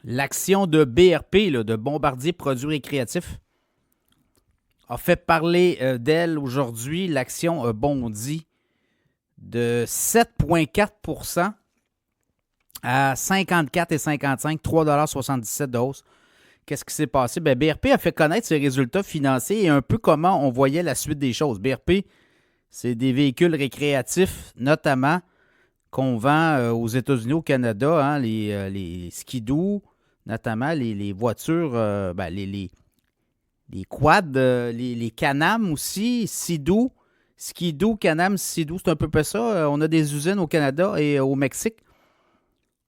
L'action de BRP, là, de Bombardier Produits Récréatifs, a fait parler d'elle aujourd'hui. L'action a bondi de 7,4 % à 54,55 $, 3,77 $ de hausse. Qu'est-ce qui s'est passé? Bien, BRP a fait connaître ses résultats financiers et un peu comment on voyait la suite des choses. BRP, c'est des véhicules récréatifs, notamment, qu'on vend aux États-Unis, au Canada, hein, les skidoo, notamment les voitures, les quads, les Can-Am aussi, Sea-Doo, Skidoo, Can-Am, Sea-Doo, c'est un peu près ça. On a des usines au Canada et au Mexique,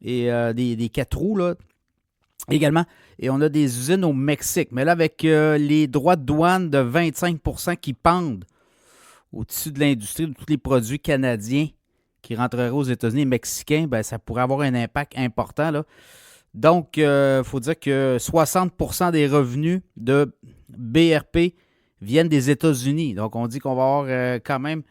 et des 4 roues, là, également. Et on a des usines au Mexique. Mais là, avec les droits de douane de 25 % qui pendent au-dessus de l'industrie de tous les produits canadiens qui rentreraient aux États-Unis et mexicains, ben, ça pourrait avoir un impact important, là. Donc, il faut dire que 60 % des revenus de BRP viennent des États-Unis. Donc, on dit qu'on va avoir quand même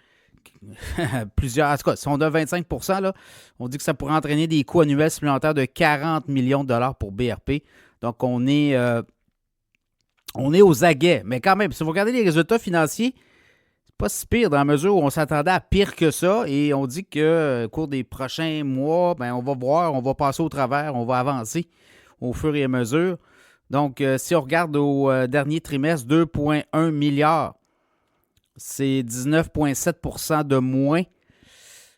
plusieurs. En tout cas, si on a 25 % là, on dit que ça pourrait entraîner des coûts annuels supplémentaires de 40 millions de dollars pour BRP. Donc, on est aux aguets. Mais quand même, si vous regardez les résultats financiers, c'est pas si pire dans la mesure où on s'attendait à pire que ça. Et on dit qu'au cours des prochains mois, ben, on va voir, on va passer au travers, on va avancer au fur et à mesure. Donc, si on regarde au dernier trimestre, 2,1 milliards, c'est 19,7 % de moins.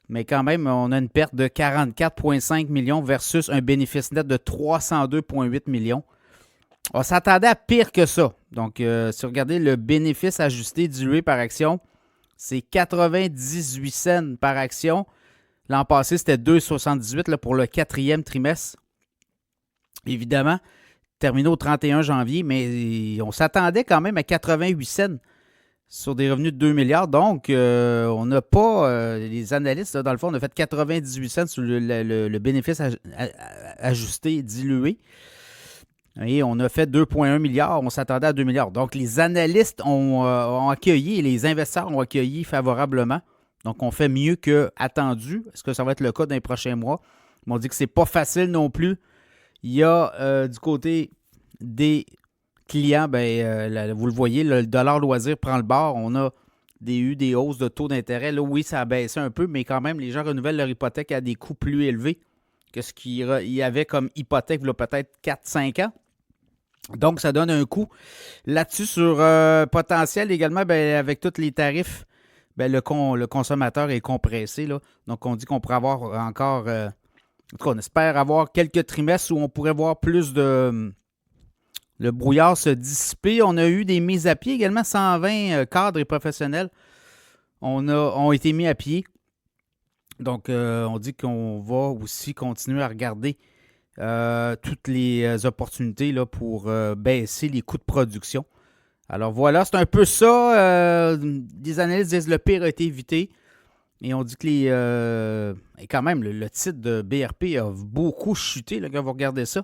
Mais quand même, on a une perte de 44,5 millions versus un bénéfice net de 302,8 millions. On s'attendait à pire que ça. Donc, si vous regardez le bénéfice ajusté dilué par action, c'est 98 cents par action. L'an passé, c'était 2,78 là, pour le quatrième trimestre. Évidemment, terminé au 31 janvier, mais on s'attendait quand même à 88 cents sur des revenus de 2 milliards. Donc, on n'a pas, les analystes, là, dans le fond, on a fait 98 cents sur le bénéfice ajusté dilué. Et on a fait 2,1 milliards. On s'attendait à 2 milliards. Donc, les analystes ont accueilli, les investisseurs ont accueilli favorablement. Donc, on fait mieux qu'attendu. Est-ce que ça va être le cas dans les prochains mois? Ils m'ont dit que c'est pas facile non plus. Il y a du côté des clients, vous le voyez, le dollar loisir prend le bord. On a eu des hausses de taux d'intérêt. Là, oui, ça a baissé un peu, mais quand même, les gens renouvellent leur hypothèque à des coûts plus élevés que ce qu'il y avait comme hypothèque il y a peut-être 4-5 ans. Donc, ça donne un coût. Là-dessus, sur potentiel également, avec tous les tarifs, le consommateur est compressé, là. Donc, on dit qu'on pourrait avoir encore... en tout cas, on espère avoir quelques trimestres où on pourrait voir plus de... le brouillard se dissiper. On a eu des mises à pied également. 120 cadres et professionnels ont été mis à pied. Donc, on dit qu'on va aussi continuer à regarder toutes les opportunités là, pour baisser les coûts de production. Alors voilà, c'est un peu ça. Les analystes disent que le pire a été évité. Et on dit que et quand même, le titre de BRP a beaucoup chuté, là, quand vous regardez ça.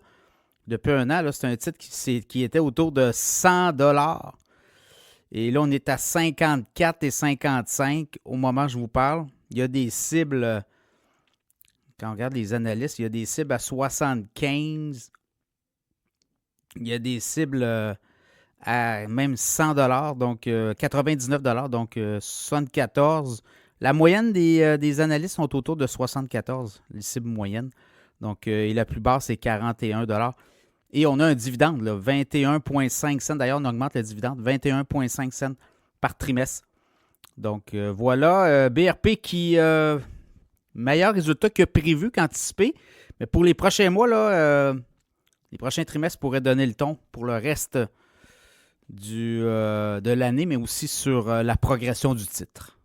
Depuis un an, là, c'est un titre qui était autour de 100 $. Et là, on est à 54 et 55 au moment où je vous parle. Il y a des cibles, quand on regarde les analystes, il y a des cibles à 75. Il y a des cibles à même 100 $, donc 99 $, donc 74. La moyenne des analystes sont autour de 74, les cibles moyennes. Donc, et la plus basse, c'est 41 $. Et on a un dividende, là, 21,5 cents. D'ailleurs, on augmente le dividende, 21,5 cents par trimestre. Donc, voilà. BRP qui, meilleur résultat que prévu, qu'anticipé. Mais pour les prochains mois, là, les prochains trimestres pourraient donner le ton pour le reste de l'année, mais aussi sur la progression du titre.